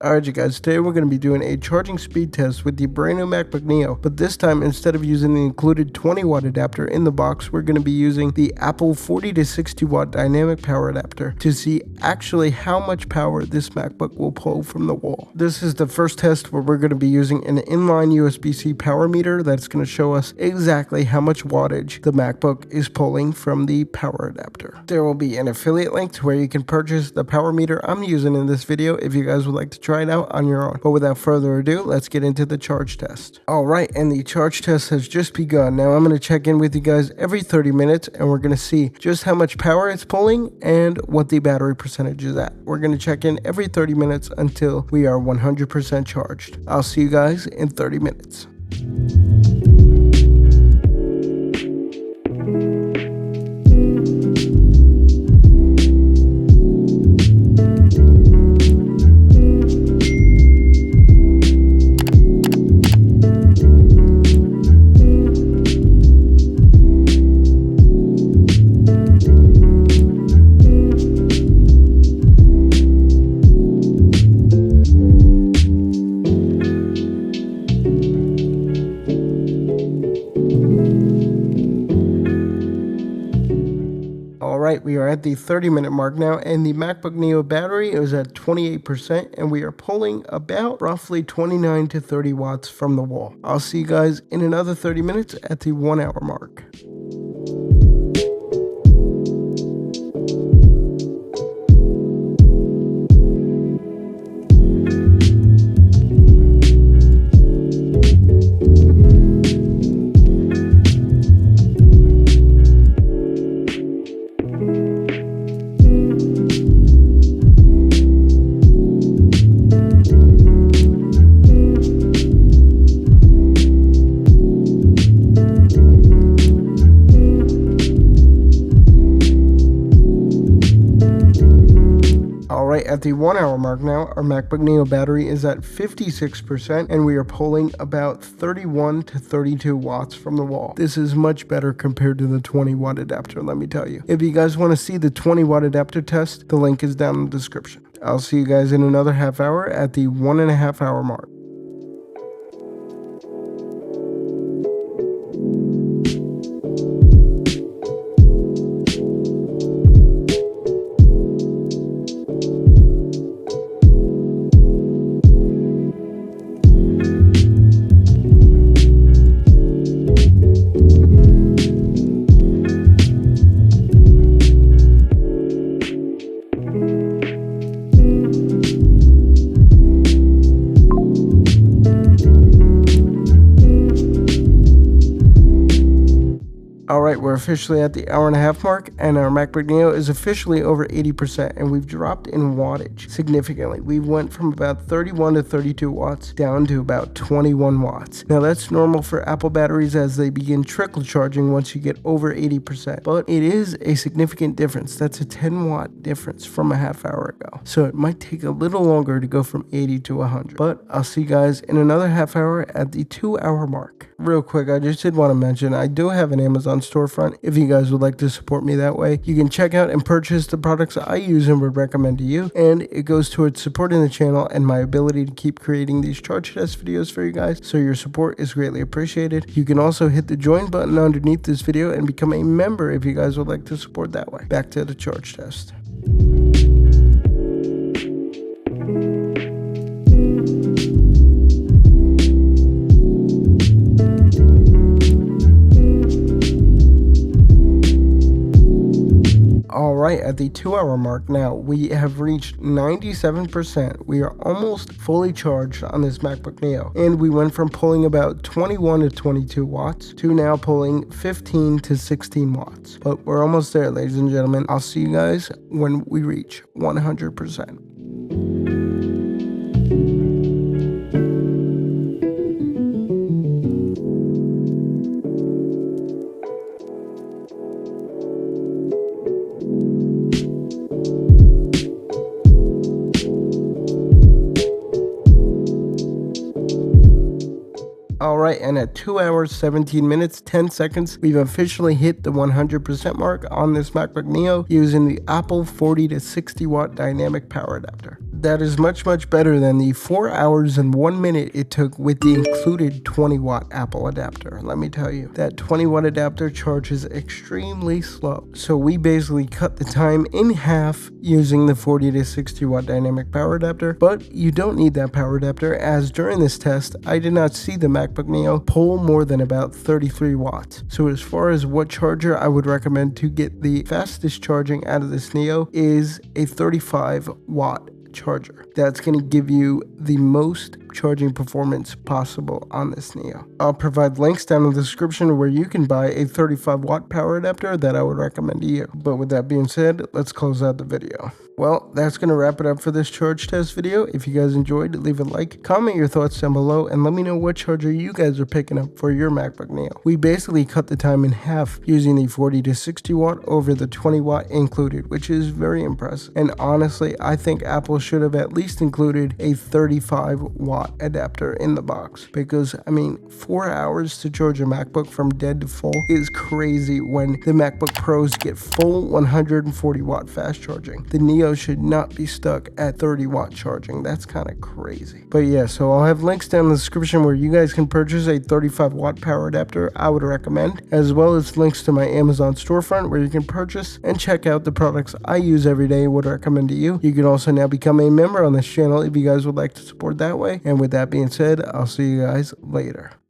Alright you guys, today we're going to be doing a charging speed test with the brand new MacBook Neo, but this time instead of using the included 20 watt adapter in the box, we're going to be using the Apple 40 to 60 watt dynamic power adapter to see actually how much power this MacBook will pull from the wall. This is the first test where we're going to be using an inline USB-C power meter that's going to show us exactly how much wattage the MacBook is pulling from the power adapter. There will be an affiliate link to where you can purchase the power meter I'm using in this video if you guys would like to try it out on your own. But without further ado, let's get into the charge test. Alright, and the charge test has just begun. Now I'm going to check in with you guys every 30 minutes and we're going to see just how much power it's pulling and what the battery percentage is at. We're going to check in every 30 minutes until we are 100% charged. I'll see you guys in 30 minutes. Alright, we are at the 30-minute mark now, and the MacBook Neo battery is at 28%, and we are pulling about roughly 29 to 30 watts from the wall. I'll see you guys in another 30 minutes at the 1 hour mark. Alright, at the 1 hour mark now, our MacBook Neo battery is at 56% and we are pulling about 31 to 32 watts from the wall. This is much better compared to the 20 watt adapter, let me tell you. If you guys want to see the 20 watt adapter test, the link is down in the description. I'll see you guys in another half hour at the 1.5 hour mark. Alright, we're officially at the 1.5 hour mark, and our MacBook Neo is officially over 80%, and we've dropped in wattage significantly. We went from about 31 to 32 watts down to about 21 watts. Now that's normal for Apple batteries as they begin trickle charging once you get over 80%, but it is a significant difference. That's a 10 watt difference from a half hour ago. So it might take a little longer to go from 80 to 100, but I'll see you guys in another half hour at the 2 hour mark. Real quick, I just did want to mention I do have an Amazon storefront. If you guys would like to support me that way, you can check out and purchase the products I use and would recommend to you, and it goes towards supporting the channel and my ability to keep creating these charge test videos for you guys, so your support is greatly appreciated. You can also hit the join button underneath this video and become a member if you guys would like to support that way. Back to the charge test. Alright, at the 2 hour mark now, we have reached 97%. We are almost fully charged on this MacBook Neo, and we went from pulling about 21 to 22 watts to now pulling 15 to 16 watts. But we're almost there, ladies and gentlemen. I'll see you guys when we reach 100%. Alright, and at 2 hours, 17 minutes, 10 seconds, we've officially hit the 100% mark on this MacBook Neo using the Apple 40 to 60 watt dynamic power adapter. that is much better than the 4 hours and 1 minute it took with the included 20-watt Apple adapter. Let me tell you, that 20-watt adapter charges extremely slow. So we basically cut the time in half using the 40 to 60 watt dynamic power adapter, but you don't need that power adapter, as during this test I did not see the MacBook Neo pull more than about 33 watts. So as far as what charger I would recommend to get the fastest charging out of this Neo is a 35 watt charger. That's going to give you the most charging performance possible on this Neo. I'll provide links down in the description where you can buy a 35 watt power adapter that I would recommend to you. But with that being said, let's close out the video. Well, that's going to wrap it up for this charge test video. If you guys enjoyed, leave a like, comment your thoughts down below, and let me know what charger you guys are picking up for your MacBook Neo. We basically cut the time in half using the 40 to 60 watt over the 20 watt included, which is very impressive. And honestly, I think Apple should have at least included a 35 watt adapter in the box, because I mean, 4 hours to charge a MacBook from dead to full is crazy when the MacBook Pros get full 140 watt fast charging. The Neo should not be stuck at 30 watt charging. That's kind of crazy. But yeah, so I'll have links down in the description where you guys can purchase a 35 watt power adapter I would recommend, as well as links to my Amazon storefront where you can purchase and check out the products I use every day and would recommend to you. You can also now become a member on this channel if you guys would like to support that way. And with that being said, I'll see you guys later.